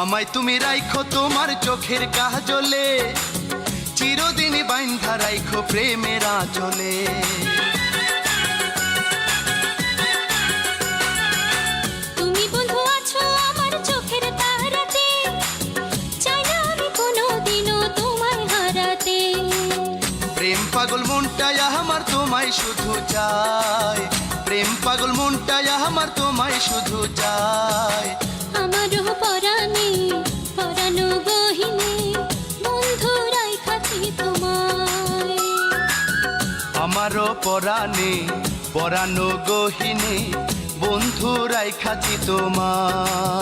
আমায় তুমি রাইখো তোমার চোখের কাজলে, চিরদিন বাইন্ধা রাইখো প্রেমের আঁচলে। তুমি বন্ধু আছো আমার চোখের তারাতে, চাই না আমি কোনোদিনও তোমায় হারাতে। প্রেম পাগল মনটাই আমার তোমায় শুধু চায়, প্রেম পাগল মনটাই আমার তোমায় শুধু চায়। আমারও পরাণে পরানো গহিনে বন্ধু রাইখাছি তোমায়। আমারও পরাণে পরানো গহিনে বন্ধু রাইখাছি তোমায়।